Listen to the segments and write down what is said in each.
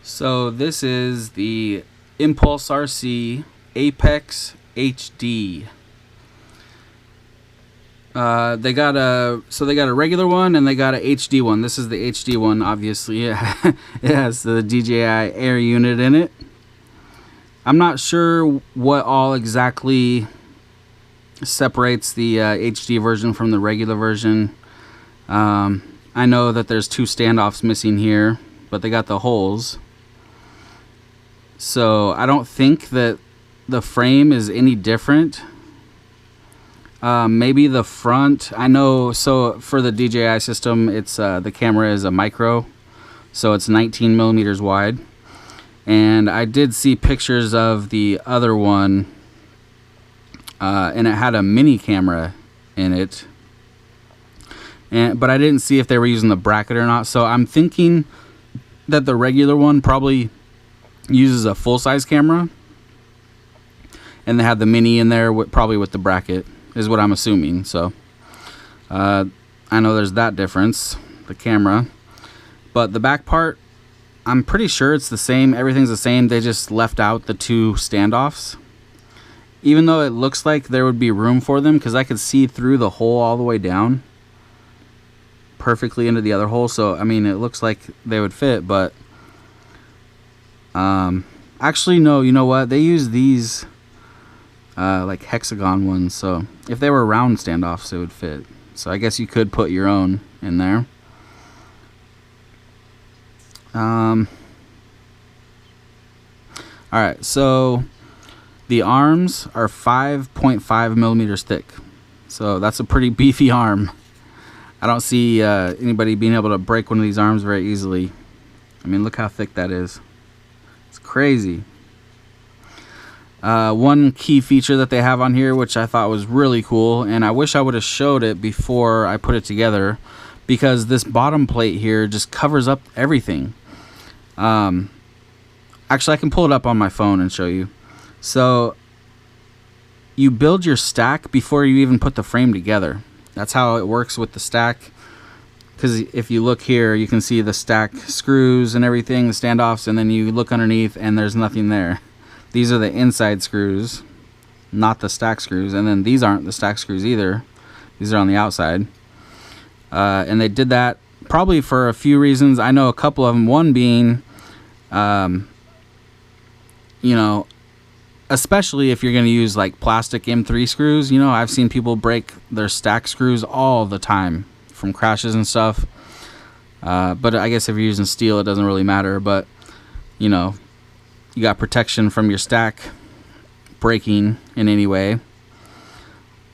So this is the impulserc Apex HD. They got a regular one and they got a HD one. This is the HD one, obviously. It has the DJI Air unit in it. I'm not sure what all exactly separates the HD version from the regular version. I know that there's two standoffs missing here, but they got the holes. So I don't think that the frame is any different. Maybe the front. I know. So for the DJI system, it's the camera is a micro, so it's 19 millimeters wide. And I did see pictures of the other one, and it had a mini camera in it. But I didn't see if they were using the bracket or not. So I'm thinking that the regular one probably uses a full-size camera, and they have the mini in there probably with the bracket, is what I'm assuming. So I know there's that difference, the camera. But the back part, I'm pretty sure it's the same. Everything's the same. They just left out the two standoffs, even though it looks like there would be room for them, because I could see through the hole all the way down perfectly into the other hole. So I mean, it looks like they would fit. But actually no, you know what, they use these like hexagon ones, so if they were round standoffs it would fit. So I guess you could put your own in there. Alright, so the arms are 5.5 millimeters thick, so that's a pretty beefy arm. I don't see anybody being able to break one of these arms very easily. I mean, look how thick that is. It's crazy. One key feature that they have on here, which I thought was really cool, and I wish I would have showed it before I put it together, because this bottom plate here just covers up everything. Actually, I can pull it up on my phone and show you. So you build your stack before you even put the frame together. That's how it works with the stack. Because if you look here, you can see the stack screws and everything, the standoffs, and then you look underneath and there's nothing there. These are the inside screws, not the stack screws. And then these aren't the stack screws either. These are on the outside. And they did that probably for a few reasons. I know a couple of them. One being, you know, especially if you're going to use like plastic M3 screws. You know, I've seen people break their stack screws all the time from crashes and stuff. But I guess if you're using steel, it doesn't really matter. But, you know, you got protection from your stack breaking in any way.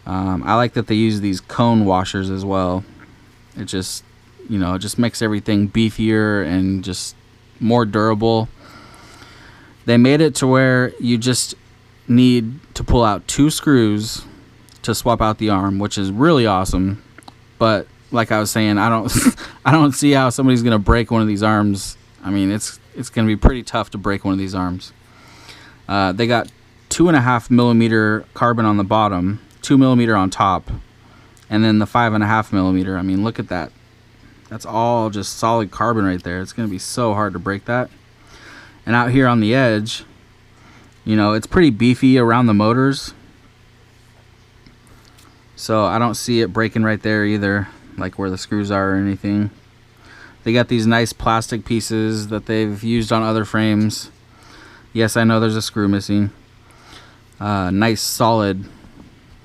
I like that they use these cone washers as well. It just, you know, it just makes everything beefier and just more durable. They made it to where you just need to pull out 2 screws to swap out the arm, which is really awesome. But like I was saying, I don't see how somebody's gonna break one of these arms. I mean, it's gonna be pretty tough to break one of these arms. They got 2.5 millimeter carbon on the bottom, 2 millimeter on top, and then the 5.5 millimeter. I mean, look at that. That's all just solid carbon right there. It's gonna be so hard to break that. And out here on the edge, you know, it's pretty beefy around the motors. So I don't see it breaking right there either, like where the screws are or anything. They got these nice plastic pieces that they've used on other frames. Yes, I know there's a screw missing. Nice solid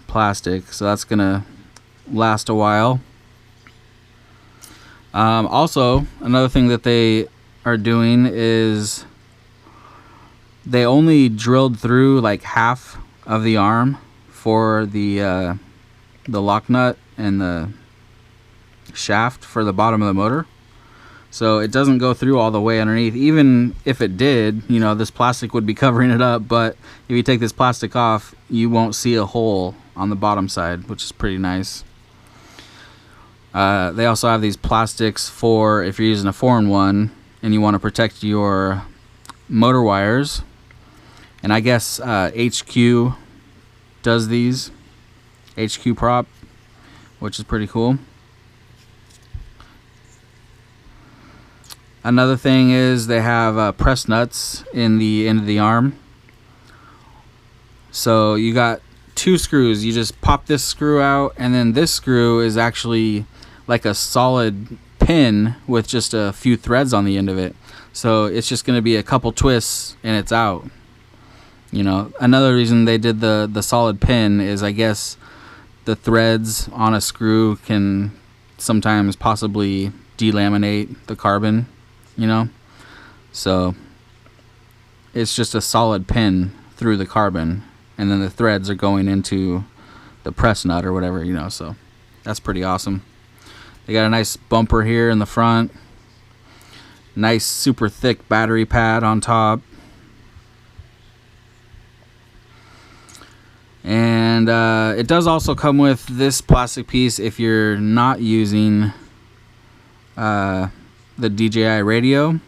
plastic, so that's gonna last a while. Also, another thing that they are doing is they only drilled through like half of the arm for the lock nut and the shaft for the bottom of the motor. So it doesn't go through all the way underneath. Even if it did, you know, this plastic would be covering it up. But if you take this plastic off, you won't see a hole on the bottom side, which is pretty nice. They also have these plastics for if you're using a 4-in-1 and you want to protect your motor wires. And I guess HQ does these. HQ prop, which is pretty cool. Another thing is they have press nuts in the end of the arm. So you got 2 screws. You just pop this screw out, and then this screw is actually like a solid pin with just a few threads on the end of it. So it's just going to be a couple twists and it's out. You know, another reason they did the solid pin is, I guess, the threads on a screw can sometimes possibly delaminate the carbon, you know. So it's just a solid pin through the carbon, and then the threads are going into the press nut or whatever, you know. So that's pretty awesome. They got a nice bumper here in the front. Nice super thick battery pad on top. And it does also come with this plastic piece if you're not using the DJI radio.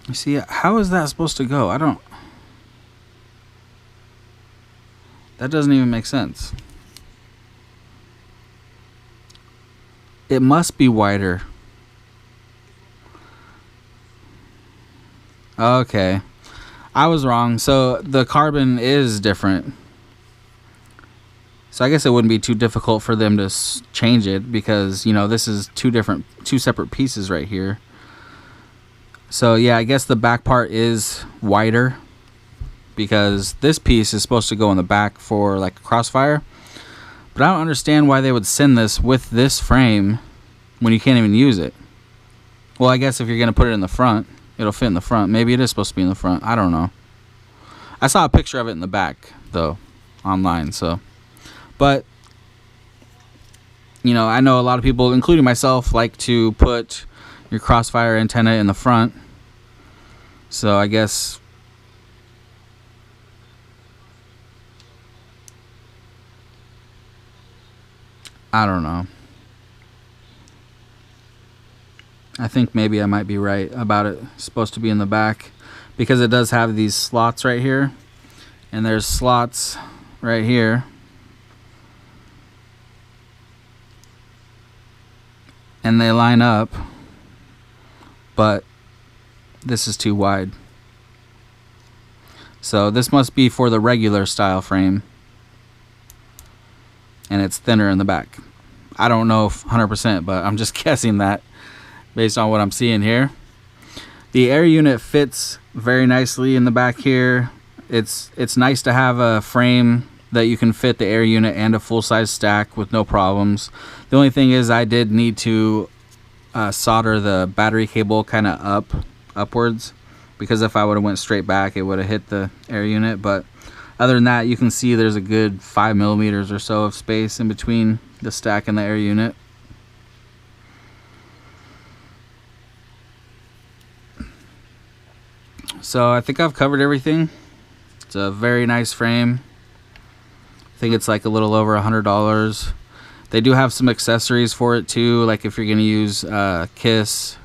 You see, how is that supposed to go? That doesn't even make sense. It must be wider. Okay, I was wrong. So the carbon is different. So I guess it wouldn't be too difficult for them to change it, because, you know, this is two separate pieces right here. So yeah, I guess the back part is wider, because this piece is supposed to go in the back for like a crossfire. But I don't understand why they would send this with this frame when you can't even use it. Well, I guess if you're going to put it in the front, it'll fit in the front. Maybe it is supposed to be in the front. I don't know. I saw a picture of it in the back, though, online. So, but, you know, I know a lot of people, including myself, like to put your crossfire antenna in the front. So I guess I don't know. I think maybe I might be right about it. It's supposed to be in the back, because it does have these slots right here, and there's slots right here, and they line up, but this is too wide. So this must be for the regular style frame, and it's thinner in the back. I don't know 100%, but I'm just guessing that based on what I'm seeing here. The air unit fits very nicely in the back here. It's nice to have a frame that you can fit the air unit and a full-size stack with no problems. The only thing is I did need to solder the battery cable kind of upwards, because if I would have went straight back, it would have hit the air unit. But other than that, you can see there's a good 5 millimeters or so of space in between the stack and the air unit. So I think I've covered everything. It's a very nice frame. I think it's like a little over $100. They do have some accessories for it too, like if you're going to use KISS.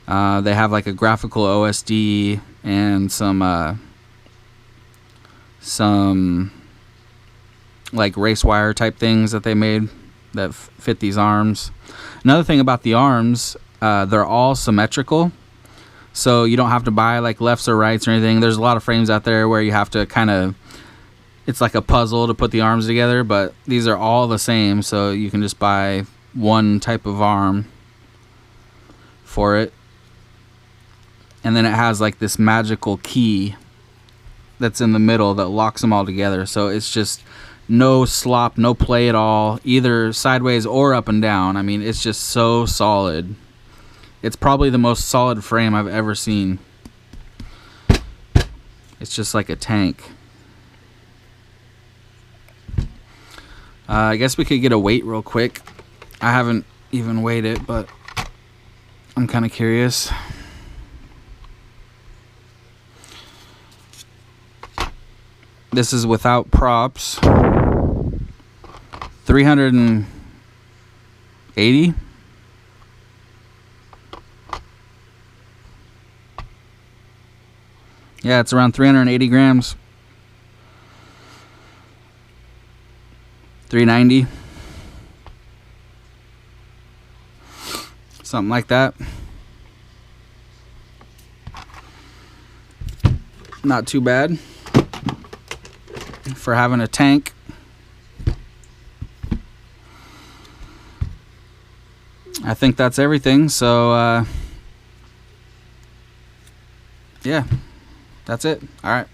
They have like a graphical OSD and some like race wire type things that they made that fit these arms. Another thing about the arms, they're all symmetrical. So you don't have to buy like lefts or rights or anything. There's a lot of frames out there where you have to kind of, it's like a puzzle to put the arms together, but these are all the same. So you can just buy one type of arm for it. And then it has like this magical key that's in the middle that locks them all together. So it's just no slop, no play at all, either sideways or up and down. I mean, it's just so solid. It's probably the most solid frame I've ever seen. It's just like a tank. I guess we could get a weight real quick. I haven't even weighed it, but I'm kind of curious. This is without props. 380. Yeah, it's around 380 grams. $390, something like that. Not too bad for having a tank. I think that's everything. So yeah, that's it. All right.